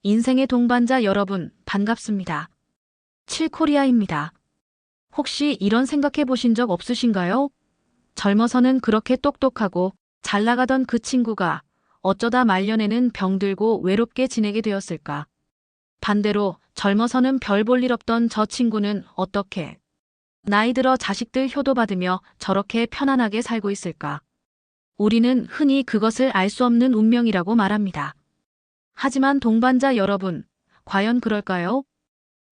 인생의 동반자 여러분, 반갑습니다. 칠코리아입니다. 혹시 이런 생각해 보신 적 없으신가요? 젊어서는 그렇게 똑똑하고 잘 나가던 그 친구가 어쩌다 말년에는 병들고 외롭게 지내게 되었을까? 반대로 젊어서는 별 볼 일 없던 저 친구는 어떻게 나이 들어 자식들 효도받으며 저렇게 편안하게 살고 있을까? 우리는 흔히 그것을 알 수 없는 운명이라고 말합니다. 하지만 동반자 여러분, 과연 그럴까요?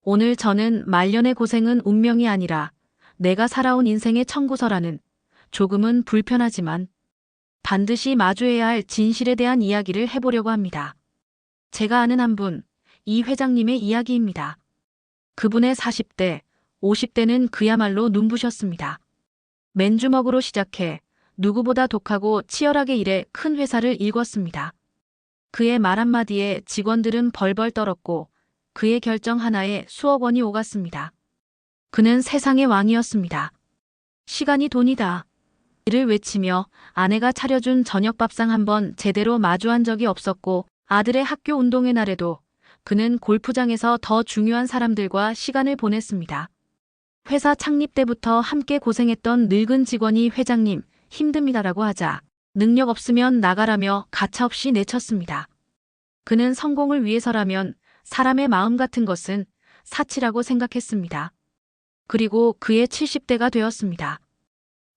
오늘 저는 말년의 고생은 운명이 아니라 내가 살아온 인생의 청구서라는 조금은 불편하지만 반드시 마주해야 할 진실에 대한 이야기를 해보려고 합니다. 제가 아는 한 분, 이 회장님의 이야기입니다. 그분의 40대, 50대는 그야말로 눈부셨습니다. 맨주먹으로 시작해 누구보다 독하고 치열하게 일해 큰 회사를 일궜습니다. 그의 말 한마디에 직원들은 벌벌 떨었고 그의 결정 하나에 수억 원이 오갔습니다. 그는 세상의 왕이었습니다. 시간이 돈이다. 이를 외치며 아내가 차려준 저녁밥상 한번 제대로 마주한 적이 없었고 아들의 학교 운동회 날에도 그는 골프장에서 더 중요한 사람들과 시간을 보냈습니다. 회사 창립 때부터 함께 고생했던 늙은 직원이 회장님, 힘듭니다라고 하자 능력 없으면 나가라며 가차없이 내쳤습니다. 그는 성공을 위해서라면 사람의 마음 같은 것은 사치라고 생각했습니다. 그리고 그의 70대가 되었습니다.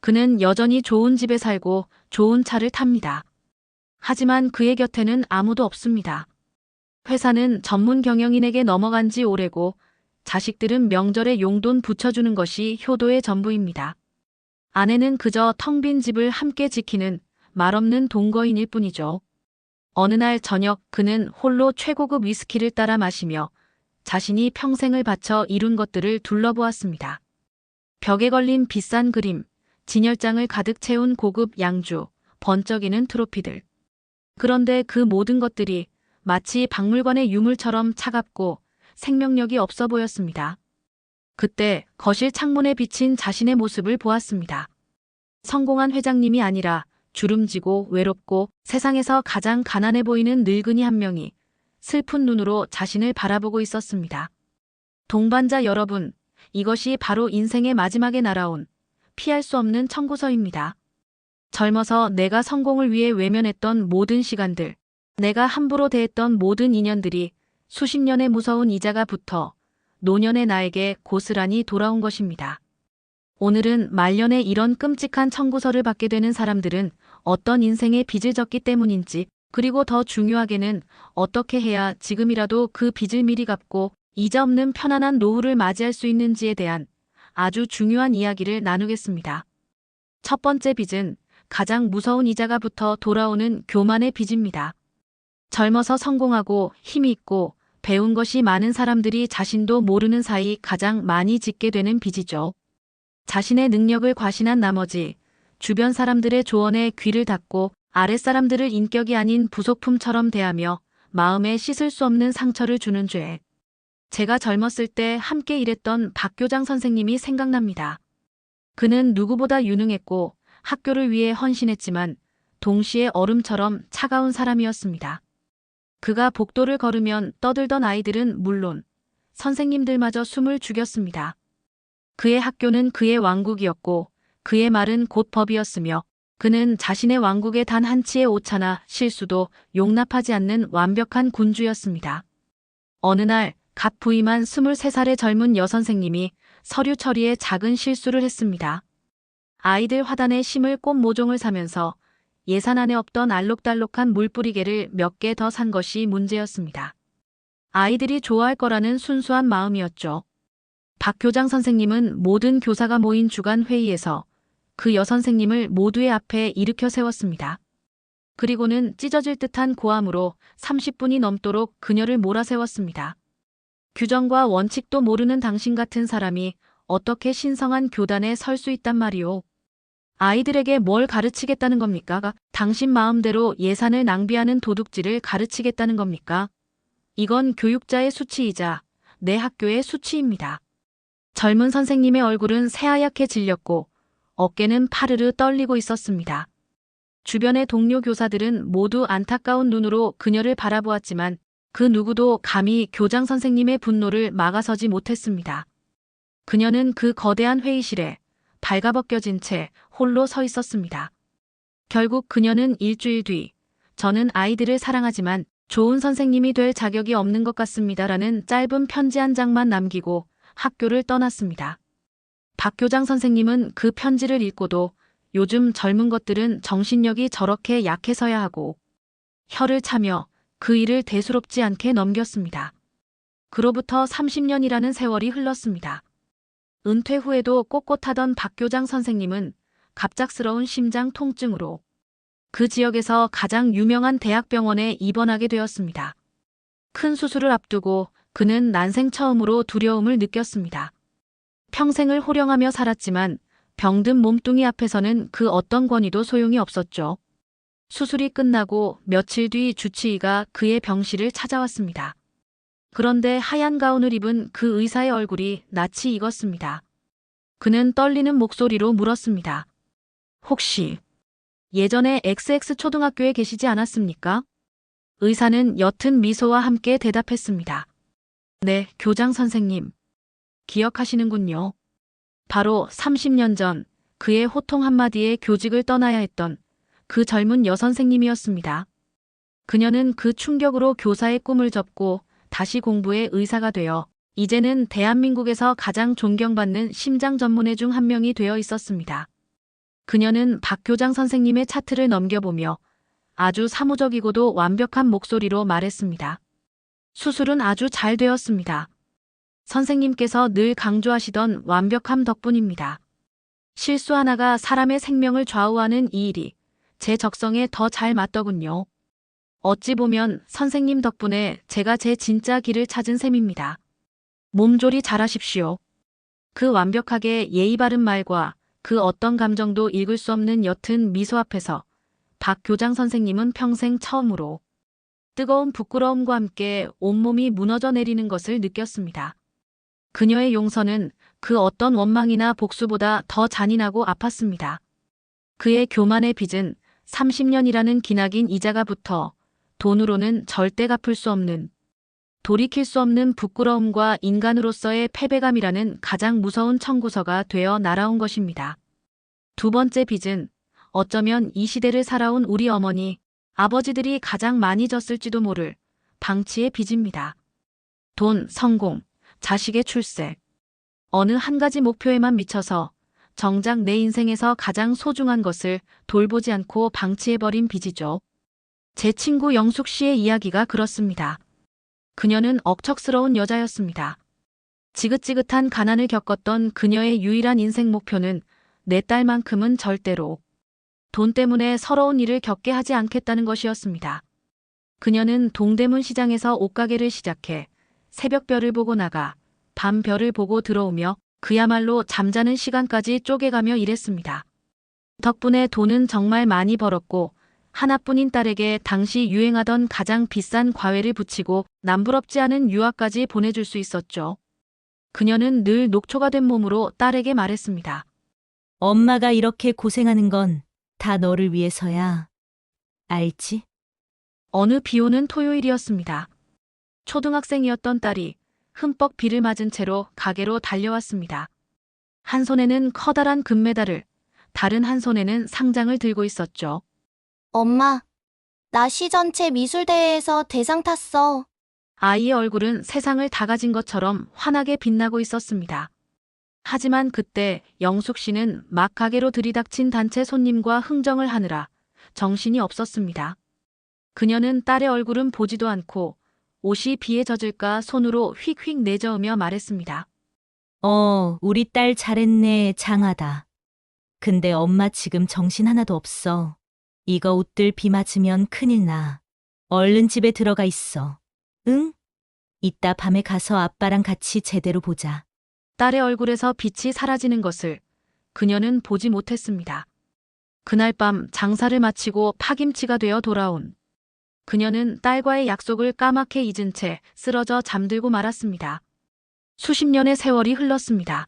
그는 여전히 좋은 집에 살고 좋은 차를 탑니다. 하지만 그의 곁에는 아무도 없습니다. 회사는 전문 경영인에게 넘어간 지 오래고 자식들은 명절에 용돈 붙여주는 것이 효도의 전부입니다. 아내는 그저 텅 빈 집을 함께 지키는 말없는 동거인일 뿐이죠. 어느 날 저녁 그는 홀로 최고급 위스키를 따라 마시며 자신이 평생을 바쳐 이룬 것들을 둘러보았습니다. 벽에 걸린 비싼 그림, 진열장을 가득 채운 고급 양주, 번쩍이는 트로피들. 그런데 그 모든 것들이 마치 박물관의 유물처럼 차갑고 생명력이 없어 보였습니다. 그때 거실 창문에 비친 자신의 모습을 보았습니다. 성공한 회장님이 아니라 주름지고 외롭고 세상에서 가장 가난해 보이는 늙은이 한 명이 슬픈 눈으로 자신을 바라보고 있었습니다. 동반자 여러분, 이것이 바로 인생의 마지막에 날아온 피할 수 없는 청구서입니다. 젊어서 내가 성공을 위해 외면했던 모든 시간들, 내가 함부로 대했던 모든 인연들이 수십 년의 무서운 이자가 붙어 노년의 나에게 고스란히 돌아온 것입니다. 오늘은 말년에 이런 끔찍한 청구서를 받게 되는 사람들은 어떤 인생의 빚을 졌기 때문인지, 그리고 더 중요하게는 어떻게 해야 지금이라도 그 빚을 미리 갚고 이자 없는 편안한 노후를 맞이할 수 있는지에 대한 아주 중요한 이야기를 나누겠습니다. 첫 번째 빚은 가장 무서운 이자가 붙어 돌아오는 교만의 빚입니다. 젊어서 성공하고 힘이 있고 배운 것이 많은 사람들이 자신도 모르는 사이 가장 많이 짓게 되는 빚이죠. 자신의 능력을 과신한 나머지 주변 사람들의 조언에 귀를 닫고 아랫사람들을 인격이 아닌 부속품처럼 대하며 마음에 씻을 수 없는 상처를 주는 죄. 제가 젊었을 때 함께 일했던 박교장 선생님이 생각납니다. 그는 누구보다 유능했고 학교를 위해 헌신했지만 동시에 얼음처럼 차가운 사람이었습니다. 그가 복도를 걸으면 떠들던 아이들은 물론 선생님들마저 숨을 죽였습니다. 그의 학교는 그의 왕국이었고 그의 말은 곧 법이었으며 그는 자신의 왕국의 단 한 치의 오차나 실수도 용납하지 않는 완벽한 군주였습니다. 어느 날 갓 부임한 23살의 젊은 여선생님이 서류 처리에 작은 실수를 했습니다. 아이들 화단에 심을 꽃 모종을 사면서 예산 안에 없던 알록달록한 물뿌리개를 몇 개 더 산 것이 문제였습니다. 아이들이 좋아할 거라는 순수한 마음이었죠. 박 교장 선생님은 모든 교사가 모인 주간 회의에서 그 여선생님을 모두의 앞에 일으켜 세웠습니다. 그리고는 찢어질 듯한 고함으로 30분이 넘도록 그녀를 몰아세웠습니다. 규정과 원칙도 모르는 당신 같은 사람이 어떻게 신성한 교단에 설 수 있단 말이오. 아이들에게 뭘 가르치겠다는 겁니까? 당신 마음대로 예산을 낭비하는 도둑질을 가르치겠다는 겁니까? 이건 교육자의 수치이자 내 학교의 수치입니다. 젊은 선생님의 얼굴은 새하얗게 질렸고 어깨는 파르르 떨리고 있었습니다. 주변의 동료 교사들은 모두 안타까운 눈으로 그녀를 바라보았지만 그 누구도 감히 교장 선생님의 분노를 막아서지 못했습니다. 그녀는 그 거대한 회의실에 발가벗겨진 채 홀로 서 있었습니다. 결국 그녀는 일주일 뒤 저는 아이들을 사랑하지만 좋은 선생님이 될 자격이 없는 것 같습니다라는 짧은 편지 한 장만 남기고 학교를 떠났습니다. 박 교장 선생님은 그 편지를 읽고도 요즘 젊은 것들은 정신력이 저렇게 약해서야 하고 혀를 차며 그 일을 대수롭지 않게 넘겼습니다. 그로부터 30년이라는 세월이 흘렀습니다. 은퇴 후에도 꼿꼿하던 박 교장 선생님은 갑작스러운 심장 통증으로 그 지역에서 가장 유명한 대학병원에 입원하게 되었습니다. 큰 수술을 앞두고 그는 난생 처음으로 두려움을 느꼈습니다. 평생을 호령하며 살았지만 병든 몸뚱이 앞에서는 그 어떤 권위도 소용이 없었죠. 수술이 끝나고 며칠 뒤 주치의가 그의 병실을 찾아왔습니다. 그런데 하얀 가운을 입은 그 의사의 얼굴이 낯이 익었습니다. 그는 떨리는 목소리로 물었습니다. 혹시 예전에 XX 초등학교에 계시지 않았습니까? 의사는 옅은 미소와 함께 대답했습니다. 네, 교장 선생님. 기억하시는군요. 바로 30년 전 그의 호통 한마디에 교직을 떠나야 했던 그 젊은 여선생님이었습니다. 그녀는 그 충격으로 교사의 꿈을 접고 다시 공부해 의사가 되어 이제는 대한민국에서 가장 존경받는 심장 전문의 중 한 명이 되어 있었습니다. 그녀는 박 교장 선생님의 차트를 넘겨보며 아주 사무적이고도 완벽한 목소리로 말했습니다. 수술은 아주 잘 되었습니다. 선생님께서 늘 강조하시던 완벽함 덕분입니다. 실수 하나가 사람의 생명을 좌우하는 이 일이 제 적성에 더 잘 맞더군요. 어찌 보면 선생님 덕분에 제가 제 진짜 길을 찾은 셈입니다. 몸조리 잘하십시오. 그 완벽하게 예의 바른 말과 그 어떤 감정도 읽을 수 없는 옅은 미소 앞에서 박 교장 선생님은 평생 처음으로 뜨거운 부끄러움과 함께 온몸이 무너져 내리는 것을 느꼈습니다. 그녀의 용서는 그 어떤 원망이나 복수보다 더 잔인하고 아팠습니다. 그의 교만의 빚은 30년이라는 기나긴 이자가 붙어 돈으로는 절대 갚을 수 없는 돌이킬 수 없는 부끄러움과 인간으로서의 패배감이라는 가장 무서운 청구서가 되어 날아온 것입니다. 두 번째 빚은 어쩌면 이 시대를 살아온 우리 어머니, 아버지들이 가장 많이 졌을지도 모를 방치의 빚입니다. 돈, 성공, 자식의 출세. 어느 한 가지 목표에만 미쳐서 정작 내 인생에서 가장 소중한 것을 돌보지 않고 방치해버린 빚이죠. 제 친구 영숙 씨의 이야기가 그렇습니다. 그녀는 억척스러운 여자였습니다. 지긋지긋한 가난을 겪었던 그녀의 유일한 인생 목표는 내 딸만큼은 절대로 돈 때문에 서러운 일을 겪게 하지 않겠다는 것이었습니다. 그녀는 동대문 시장에서 옷가게를 시작해 새벽별을 보고 나가 밤별을 보고 들어오며 그야말로 잠자는 시간까지 쪼개가며 일했습니다. 덕분에 돈은 정말 많이 벌었고 하나뿐인 딸에게 당시 유행하던 가장 비싼 과외를 붙이고 남부럽지 않은 유학까지 보내줄 수 있었죠. 그녀는 늘 녹초가 된 몸으로 딸에게 말했습니다. 엄마가 이렇게 고생하는 건 다 너를 위해서야. 알지? 어느 비오는 토요일이었습니다. 초등학생이었던 딸이 흠뻑 비를 맞은 채로 가게로 달려왔습니다. 한 손에는 커다란 금메달을, 다른 한 손에는 상장을 들고 있었죠. 엄마, 나 시 전체 미술대회에서 대상 탔어. 아이의 얼굴은 세상을 다 가진 것처럼 환하게 빛나고 있었습니다. 하지만 그때 영숙 씨는 막 가게로 들이닥친 단체 손님과 흥정을 하느라 정신이 없었습니다. 그녀는 딸의 얼굴은 보지도 않고 옷이 비에 젖을까 손으로 휙휙 내저으며 말했습니다. 우리 딸 잘했네, 장하다. 근데 엄마 지금 정신 하나도 없어. 이거 옷들 비 맞으면 큰일 나. 얼른 집에 들어가 있어. 응? 이따 밤에 가서 아빠랑 같이 제대로 보자. 딸의 얼굴에서 빛이 사라지는 것을 그녀는 보지 못했습니다. 그날 밤 장사를 마치고 파김치가 되어 돌아온 그녀는 딸과의 약속을 까맣게 잊은 채 쓰러져 잠들고 말았습니다. 수십 년의 세월이 흘렀습니다.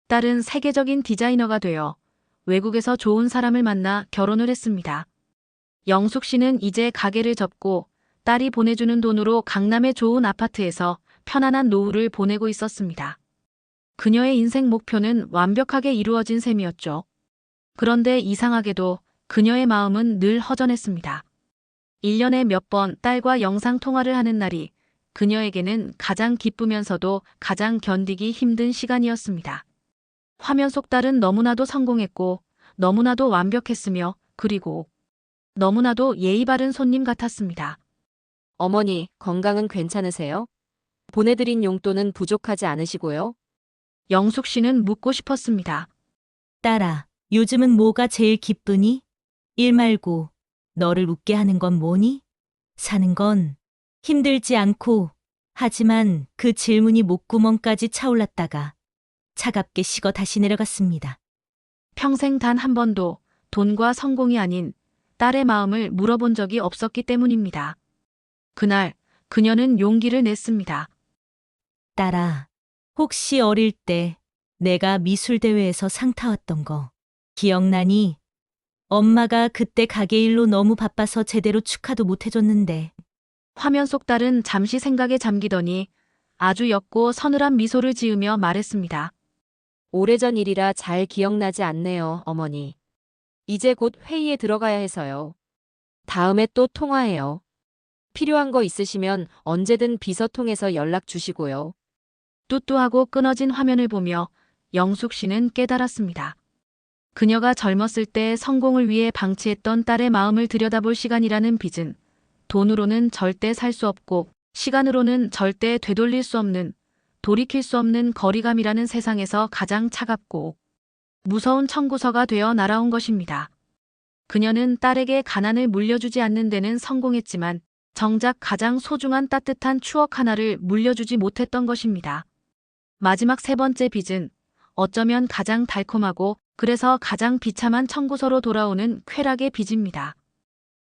딸은 세계적인 디자이너가 되어 외국에서 좋은 사람을 만나 결혼을 했습니다. 영숙 씨는 이제 가게를 접고 딸이 보내주는 돈으로 강남의 좋은 아파트에서 편안한 노후를 보내고 있었습니다. 그녀의 인생 목표는 완벽하게 이루어진 셈이었죠. 그런데 이상하게도 그녀의 마음은 늘 허전했습니다. 1년에 몇 번 딸과 영상 통화를 하는 날이 그녀에게는 가장 기쁘면서도 가장 견디기 힘든 시간이었습니다. 화면 속 딸은 너무나도 성공했고 너무나도 완벽했으며 그리고 너무나도 예의 바른 손님 같았습니다. 어머니, 건강은 괜찮으세요? 보내드린 용돈은 부족하지 않으시고요? 영숙 씨는 묻고 싶었습니다. 딸아, 요즘은 뭐가 제일 기쁘니? 일 말고 너를 웃게 하는 건 뭐니? 사는 건 힘들지 않고, 하지만 그 질문이 목구멍까지 차올랐다가 차갑게 식어 다시 내려갔습니다. 평생 단 한 번도 돈과 성공이 아닌 딸의 마음을 물어본 적이 없었기 때문입니다. 그날 그녀는 용기를 냈습니다. 딸아, 혹시 어릴 때 내가 미술대회에서 상 타왔던 거 기억나니? 엄마가 그때 가게 일로 너무 바빠서 제대로 축하도 못 해줬는데. 화면 속 딸은 잠시 생각에 잠기더니 아주 옅고 서늘한 미소를 지으며 말했습니다. 오래전 일이라 잘 기억나지 않네요, 어머니. 이제 곧 회의에 들어가야 해서요. 다음에 또 통화해요. 필요한 거 있으시면 언제든 비서 통해서 연락 주시고요. 뚜뚜하고 끊어진 화면을 보며 영숙 씨는 깨달았습니다. 그녀가 젊었을 때 성공을 위해 방치했던 딸의 마음을 들여다볼 시간이라는 빚은 돈으로는 절대 살 수 없고 시간으로는 절대 되돌릴 수 없는 돌이킬 수 없는 거리감이라는 세상에서 가장 차갑고 무서운 청구서가 되어 날아온 것입니다. 그녀는 딸에게 가난을 물려주지 않는 데는 성공했지만 정작 가장 소중한 따뜻한 추억 하나를 물려주지 못했던 것입니다. 마지막 세 번째 빚은 어쩌면 가장 달콤하고 그래서 가장 비참한 청구서로 돌아오는 쾌락의 빚입니다.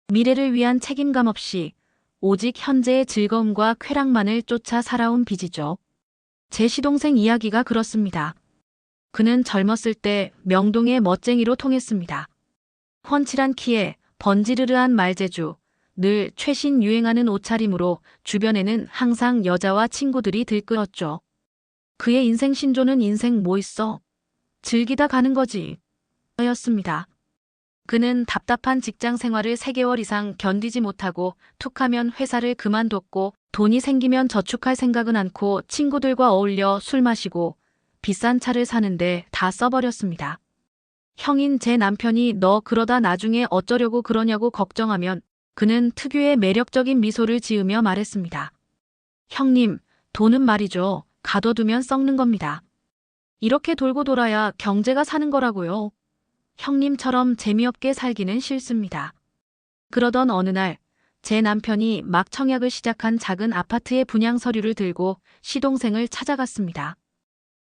미래를 위한 책임감 없이 오직 현재의 즐거움과 쾌락만을 쫓아 살아온 빚이죠. 제 시동생 이야기가 그렇습니다. 그는 젊었을 때 명동의 멋쟁이로 통했습니다. 훤칠한 키에 번지르르한 말재주, 늘 최신 유행하는 옷차림으로 주변에는 항상 여자와 친구들이 들끓었죠. 그의 인생 신조는 인생 뭐 있어? 즐기다 가는 거지. 였습니다. 그는 답답한 직장 생활을 3개월 이상 견디지 못하고 툭하면 회사를 그만뒀고 돈이 생기면 저축할 생각은 않고 친구들과 어울려 술 마시고 비싼 차를 사는데 다 써버렸습니다. 형인 제 남편이 너 그러다 나중에 어쩌려고 그러냐고 걱정하면 그는 특유의 매력적인 미소를 지으며 말했습니다. 형님, 돈은 말이죠. 가둬두면 썩는 겁니다. 이렇게 돌고 돌아야 경제가 사는 거라고요. 형님처럼 재미없게 살기는 싫습니다. 그러던 어느 날 제 남편이 막 청약을 시작한 작은 아파트의 분양 서류를 들고 시동생을 찾아갔습니다.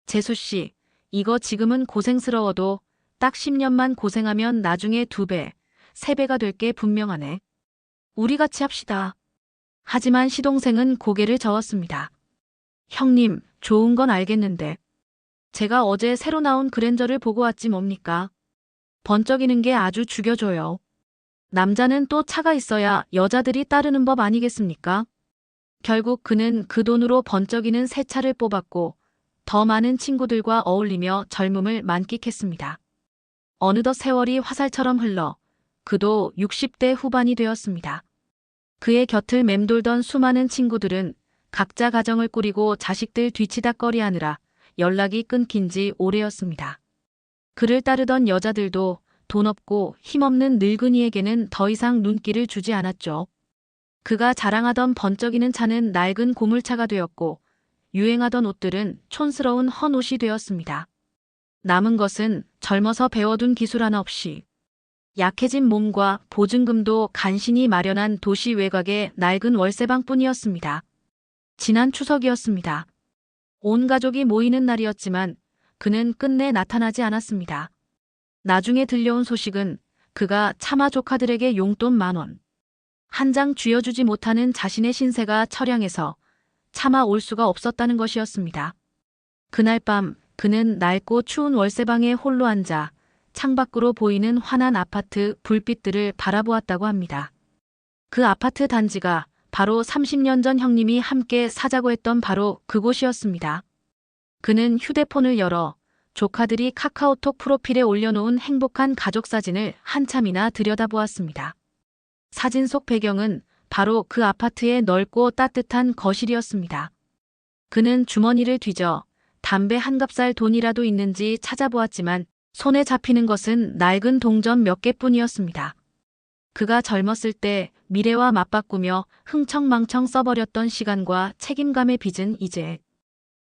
재수 씨, 이거 지금은 고생스러워도 딱 10년만 고생하면 나중에 2배, 3배가 될 게 분명하네. 우리 같이 합시다. 하지만 시동생은 고개를 저었습니다. 형님, 좋은 건 알겠는데 제가 어제 새로 나온 그랜저를 보고 왔지 뭡니까? 번쩍이는 게 아주 죽여줘요. 남자는 또 차가 있어야 여자들이 따르는 법 아니겠습니까? 결국 그는 그 돈으로 번쩍이는 새 차를 뽑았고 더 많은 친구들과 어울리며 젊음을 만끽했습니다. 어느덧 세월이 화살처럼 흘러 그도 60대 후반이 되었습니다. 그의 곁을 맴돌던 수많은 친구들은 각자 가정을 꾸리고 자식들 뒤치다꺼리하느라 연락이 끊긴 지 오래였습니다. 그를 따르던 여자들도 돈 없고 힘없는 늙은이에게는 더 이상 눈길을 주지 않았죠. 그가 자랑하던 번쩍이는 차는 낡은 고물차가 되었고 유행하던 옷들은 촌스러운 헌옷이 되었습니다. 남은 것은 젊어서 배워둔 기술 하나 없이 약해진 몸과 보증금도 간신히 마련한 도시 외곽의 낡은 월세방뿐이었습니다. 지난 추석이었습니다. 온 가족이 모이는 날이었지만 그는 끝내 나타나지 않았습니다. 나중에 들려온 소식은 그가 차마 조카들에게 용돈 10,000원, 한 장 쥐어주지 못하는 자신의 신세가 처량해서 차마 올 수가 없었다는 것이었습니다. 그날 밤 그는 낡고 추운 월세방에 홀로 앉아 창밖으로 보이는 환한 아파트 불빛들을 바라보았다고 합니다. 그 아파트 단지가 바로 30년 전 형님이 함께 사자고 했던 바로 그곳이었습니다. 그는 휴대폰을 열어 조카들이 카카오톡 프로필에 올려놓은 행복한 가족 사진을 한참이나 들여다보았습니다. 사진 속 배경은 바로 그 아파트의 넓고 따뜻한 거실이었습니다. 그는 주머니를 뒤져 담배 한 갑살 돈이라도 있는지 찾아보았지만 손에 잡히는 것은 낡은 동전 몇 개뿐이었습니다. 그가 젊었을 때 미래와 맞바꾸며 흥청망청 써버렸던 시간과 책임감의 빚은 이제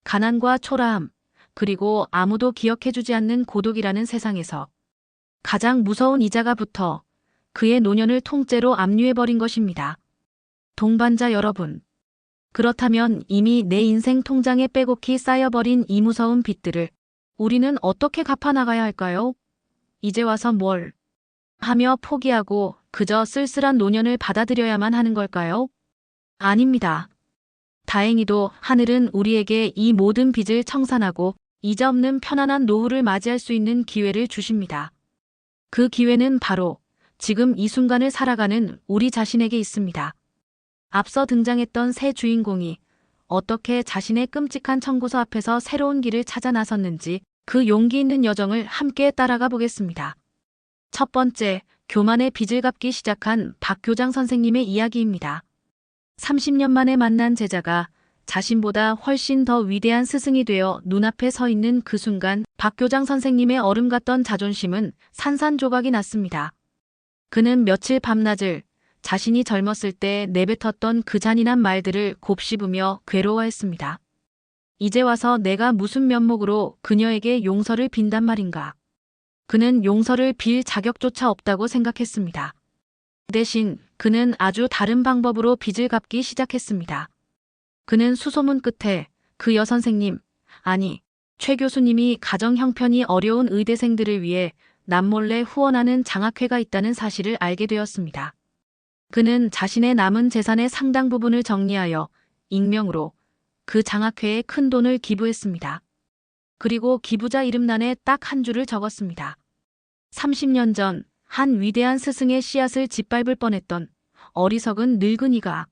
가난과 초라함, 그리고 아무도 기억해주지 않는 고독이라는 세상에서 가장 무서운 이자가 붙어 그의 노년을 통째로 압류해버린 것입니다. 동반자 여러분, 그렇다면 이미 내 인생 통장에 빼곡히 쌓여버린 이 무서운 빚들을 우리는 어떻게 갚아나가야 할까요? 이제 와서 뭘 하며 포기하고 그저 쓸쓸한 노년을 받아들여야만 하는 걸까요? 아닙니다. 다행히도 하늘은 우리에게 이 모든 빚을 청산하고 이자 없는 편안한 노후를 맞이할 수 있는 기회를 주십니다. 그 기회는 바로 지금 이 순간을 살아가는 우리 자신에게 있습니다. 앞서 등장했던 새 주인공이 어떻게 자신의 끔찍한 청구서 앞에서 새로운 길을 찾아 나섰는지 그 용기 있는 여정을 함께 따라가 보겠습니다. 첫 번째, 교만의 빚을 갚기 시작한 박교장 선생님의 이야기입니다. 30년 만에 만난 제자가 자신보다 훨씬 더 위대한 스승이 되어 눈앞에 서 있는 그 순간 박교장 선생님의 얼음 같던 자존심은 산산조각이 났습니다. 그는 며칠 밤낮을 자신이 젊었을 때 내뱉었던 그 잔인한 말들을 곱씹으며 괴로워했습니다. 이제 와서 내가 무슨 면목으로 그녀에게 용서를 빈단 말인가. 그는 용서를 빌 자격조차 없다고 생각했습니다. 대신 그는 아주 다른 방법으로 빚을 갚기 시작했습니다. 그는 수소문 끝에 그 여선생님, 아니, 최 교수님이 가정 형편이 어려운 의대생들을 위해 남몰래 후원하는 장학회가 있다는 사실을 알게 되었습니다. 그는 자신의 남은 재산의 상당 부분을 정리하여 익명으로 그 장학회에 큰 돈을 기부했습니다. 그리고 기부자 이름란에 딱 한 줄을 적었습니다. 30년 전 한 위대한 스승의 씨앗을 짓밟을 뻔했던 어리석은 늙은이가.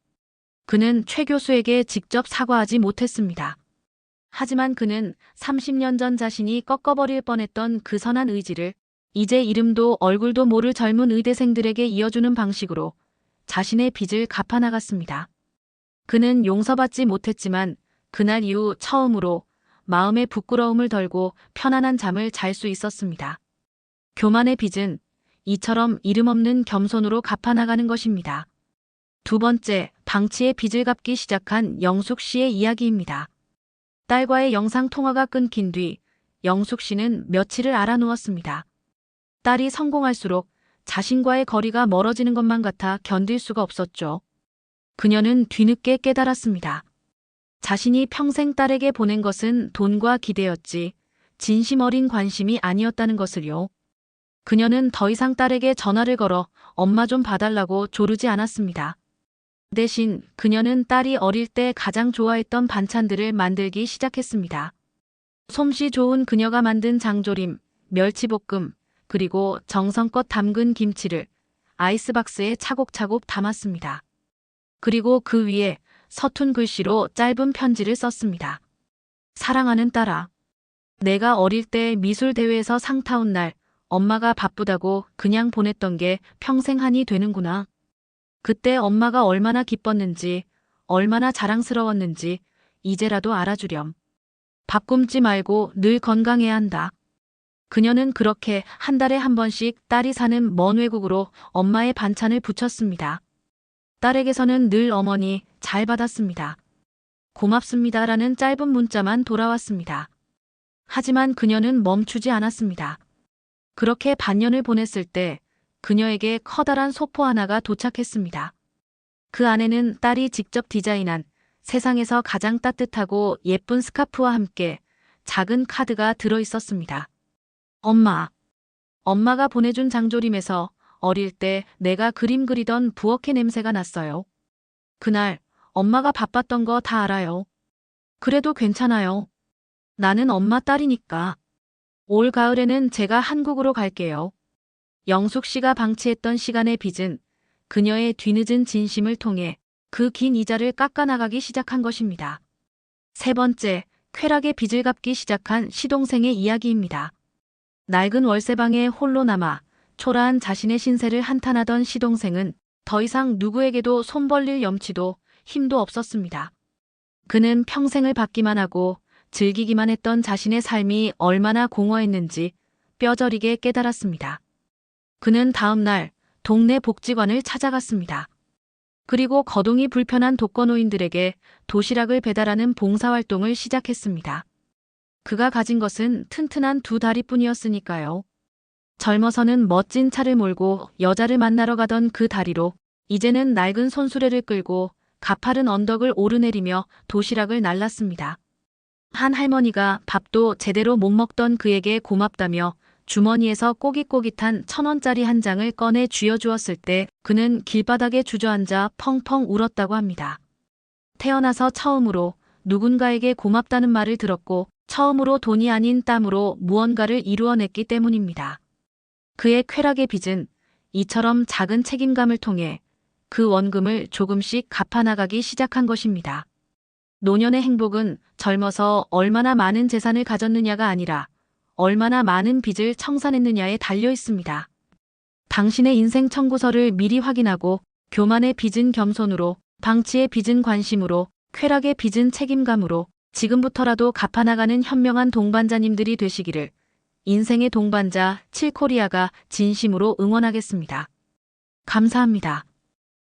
그는 최 교수에게 직접 사과하지 못했습니다. 하지만 그는 30년 전 자신이 꺾어버릴 뻔했던 그 선한 의지를 이제 이름도 얼굴도 모를 젊은 의대생들에게 이어주는 방식으로 자신의 빚을 갚아나갔습니다. 그는 용서받지 못했지만 그날 이후 처음으로 마음의 부끄러움을 덜고 편안한 잠을 잘 수 있었습니다. 교만의 빚은 이처럼 이름 없는 겸손으로 갚아나가는 것입니다. 두 번째, 방치의 빚을 갚기 시작한 영숙 씨의 이야기입니다. 딸과의 영상 통화가 끊긴 뒤 영숙 씨는 며칠을 알아누웠습니다. 딸이 성공할수록 자신과의 거리가 멀어지는 것만 같아 견딜 수가 없었죠. 그녀는 뒤늦게 깨달았습니다. 자신이 평생 딸에게 보낸 것은 돈과 기대였지 진심 어린 관심이 아니었다는 것을요. 그녀는 더 이상 딸에게 전화를 걸어 엄마 좀 봐달라고 조르지 않았습니다. 대신 그녀는 딸이 어릴 때 가장 좋아했던 반찬들을 만들기 시작했습니다. 솜씨 좋은 그녀가 만든 장조림, 멸치볶음, 그리고 정성껏 담근 김치를 아이스박스에 차곡차곡 담았습니다. 그리고 그 위에 서툰 글씨로 짧은 편지를 썼습니다. 사랑하는 딸아, 내가 어릴 때 미술대회에서 상 타온 날 엄마가 바쁘다고 그냥 보냈던 게 평생 한이 되는구나. 그때 엄마가 얼마나 기뻤는지, 얼마나 자랑스러웠는지 이제라도 알아주렴. 밥 굶지 말고 늘 건강해야 한다. 그녀는 그렇게 한 달에 한 번씩 딸이 사는 먼 외국으로 엄마의 반찬을 부쳤습니다. 딸에게서는 늘 어머니 잘 받았습니다. 고맙습니다라는 짧은 문자만 돌아왔습니다. 하지만 그녀는 멈추지 않았습니다. 그렇게 반년을 보냈을 때 그녀에게 커다란 소포 하나가 도착했습니다. 그 안에는 딸이 직접 디자인한 세상에서 가장 따뜻하고 예쁜 스카프와 함께 작은 카드가 들어 있었습니다. 엄마. 엄마가 보내준 장조림에서 어릴 때 내가 그림 그리던 부엌의 냄새가 났어요. 그날 엄마가 바빴던 거 다 알아요. 그래도 괜찮아요. 나는 엄마 딸이니까. 올 가을에는 제가 한국으로 갈게요. 영숙 씨가 방치했던 시간의 빚은 그녀의 뒤늦은 진심을 통해 그 긴 이자를 깎아나가기 시작한 것입니다. 세 번째, 쾌락의 빚을 갚기 시작한 시동생의 이야기입니다. 낡은 월세방에 홀로 남아 초라한 자신의 신세를 한탄하던 시동생은 더 이상 누구에게도 손 벌릴 염치도 힘도 없었습니다. 그는 평생을 받기만 하고 즐기기만 했던 자신의 삶이 얼마나 공허했는지 뼈저리게 깨달았습니다. 그는 다음 날 동네 복지관을 찾아갔습니다. 그리고 거동이 불편한 독거노인들에게 도시락을 배달하는 봉사활동을 시작했습니다. 그가 가진 것은 튼튼한 두 다리뿐이었으니까요. 젊어서는 멋진 차를 몰고 여자를 만나러 가던 그 다리로 이제는 낡은 손수레를 끌고 가파른 언덕을 오르내리며 도시락을 날랐습니다. 한 할머니가 밥도 제대로 못 먹던 그에게 고맙다며 주머니에서 꼬깃꼬깃한 1,000원짜리 한 장을 꺼내 쥐어주었을 때 그는 길바닥에 주저앉아 펑펑 울었다고 합니다. 태어나서 처음으로 누군가에게 고맙다는 말을 들었고 처음으로 돈이 아닌 땀으로 무언가를 이루어냈기 때문입니다. 그의 쾌락의 빚은 이처럼 작은 책임감을 통해 그 원금을 조금씩 갚아나가기 시작한 것입니다. 노년의 행복은 젊어서 얼마나 많은 재산을 가졌느냐가 아니라 얼마나 많은 빚을 청산했느냐에 달려 있습니다. 당신의 인생 청구서를 미리 확인하고 교만의 빚은 겸손으로, 방치의 빚은 관심으로, 쾌락의 빚은 책임감으로 지금부터라도 갚아나가는 현명한 동반자님들이 되시기를 인생의 동반자 7코리아가 진심으로 응원하겠습니다. 감사합니다.